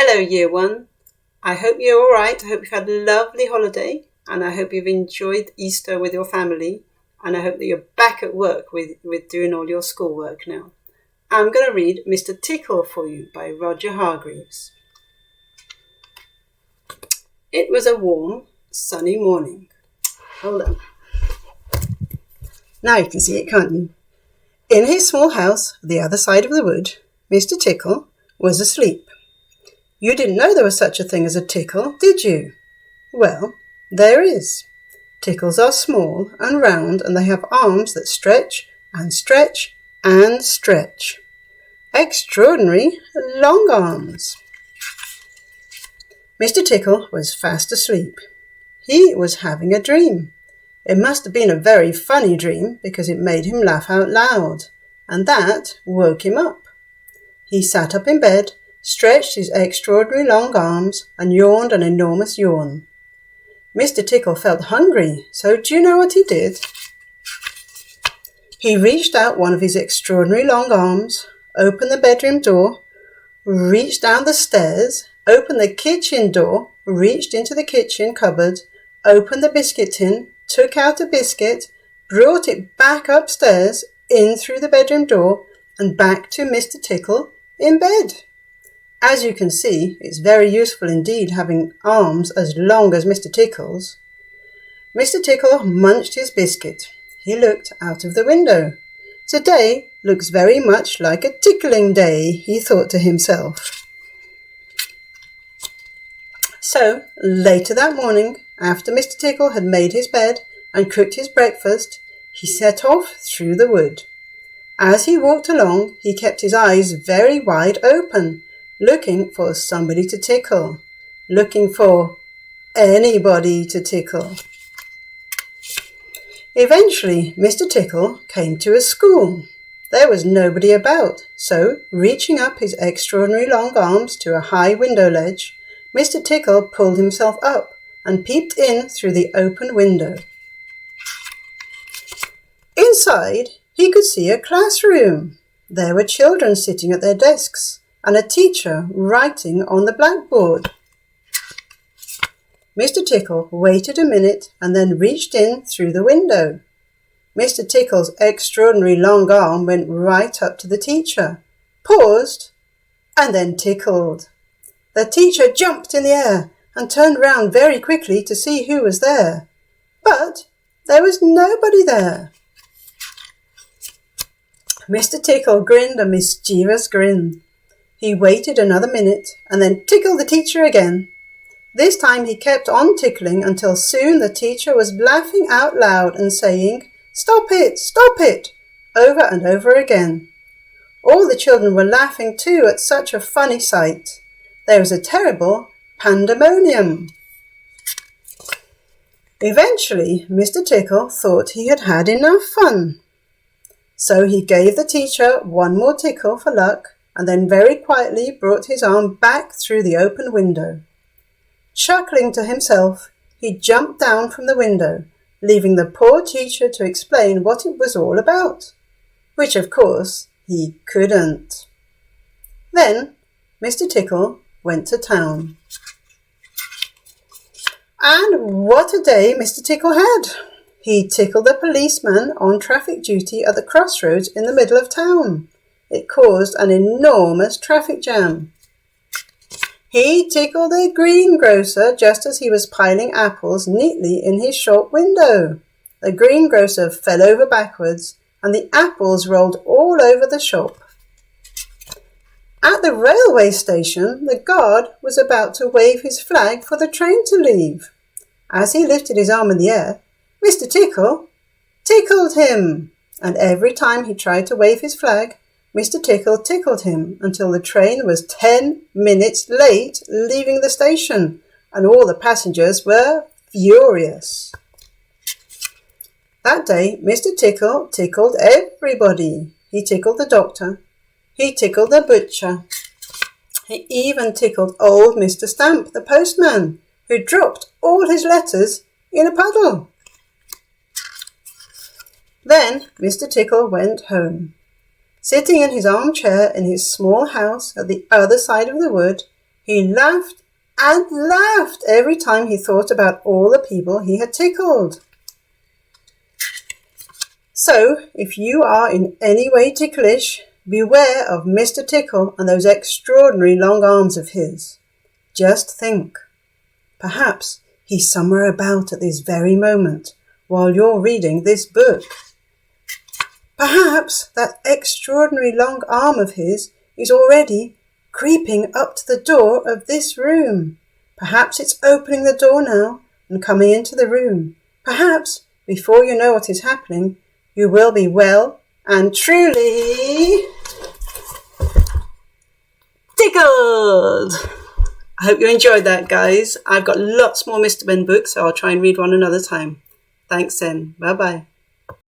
Hello, Year 1. I hope you're all right. I hope you've had a lovely holiday, and I hope you've enjoyed Easter with your family, and I hope that you're back at work with doing all your schoolwork now. I'm going to read Mr. Tickle for you by Roger Hargreaves. It was a warm, sunny morning. Hold on. Now you can see it, can't you? In his small house, the other side of the wood, Mr. Tickle was asleep. You didn't know there was such a thing as a tickle, did you? Well, there is. Tickles are small and round, and they have arms that stretch and stretch and stretch. Extraordinary long arms. Mr. Tickle was fast asleep. He was having a dream. It must have been a very funny dream because it made him laugh out loud, and that woke him up. He sat up in bed, stretched his extraordinary long arms, and yawned an enormous yawn. Mr. Tickle felt hungry, so do you know what he did? He reached out one of his extraordinary long arms, opened the bedroom door, reached down the stairs, opened the kitchen door, reached into the kitchen cupboard, opened the biscuit tin, took out a biscuit, brought it back upstairs, in through the bedroom door, and back to Mr. Tickle in bed. As you can see, it's very useful indeed having arms as long as Mr. Tickle's. Mr. Tickle munched his biscuit. He looked out of the window. Today looks very much like a tickling day, he thought to himself. So, later that morning, after Mr. Tickle had made his bed and cooked his breakfast, he set off through the wood. As he walked along, he kept his eyes very wide open, looking for somebody to tickle, looking for anybody to tickle. Eventually, Mr. Tickle came to a school. There was nobody about, so, reaching up his extraordinary long arms to a high window ledge, Mr. Tickle pulled himself up and peeped in through the open window. Inside, he could see a classroom. There were children sitting at their desks, and a teacher writing on the blackboard. Mr. Tickle waited a minute and then reached in through the window. Mr. Tickle's extraordinary long arm went right up to the teacher, paused, and then tickled. The teacher jumped in the air and turned round very quickly to see who was there. But there was nobody there. Mr. Tickle grinned a mischievous grin. He waited another minute and then tickled the teacher again. This time he kept on tickling until soon the teacher was laughing out loud and saying, "Stop it," over and over again. All the children were laughing too at such a funny sight. There was a terrible pandemonium. Eventually, Mr. Tickle thought he had had enough fun. So he gave the teacher one more tickle for luck, and then very quietly brought his arm back through the open window. Chuckling to himself, he jumped down from the window, leaving the poor teacher to explain what it was all about, which of course he couldn't. Then Mr. Tickle went to town. And what a day Mr. Tickle had! He tickled the policeman on traffic duty at the crossroads in the middle of town. It caused an enormous traffic jam. He tickled the greengrocer just as he was piling apples neatly in his shop window. The greengrocer fell over backwards, and the apples rolled all over the shop. At the railway station, the guard was about to wave his flag for the train to leave. As he lifted his arm in the air, Mr. Tickle tickled him, and every time he tried to wave his flag, Mr. Tickle tickled him until the train was 10 minutes late leaving the station, and all the passengers were furious. That day, Mr. Tickle tickled everybody. He tickled the doctor. He tickled the butcher. He even tickled old Mr. Stamp, the postman, who dropped all his letters in a puddle. Then Mr. Tickle went home. Sitting in his armchair in his small house at the other side of the wood, He laughed and laughed every time he thought about all the people he had tickled. So, if you are in any way ticklish, beware of Mr. Tickle and those extraordinary long arms of his. Just think. Perhaps he's somewhere about at this very moment while you're reading this book. Perhaps that extraordinary long arm of his is already creeping up to the door of this room. Perhaps it's opening the door now and coming into the room. Perhaps, before you know what is happening, you will be well and truly tickled. I hope you enjoyed that, guys. I've got lots more Mr. Ben books, so I'll try and read one another time. Thanks then. Bye-bye.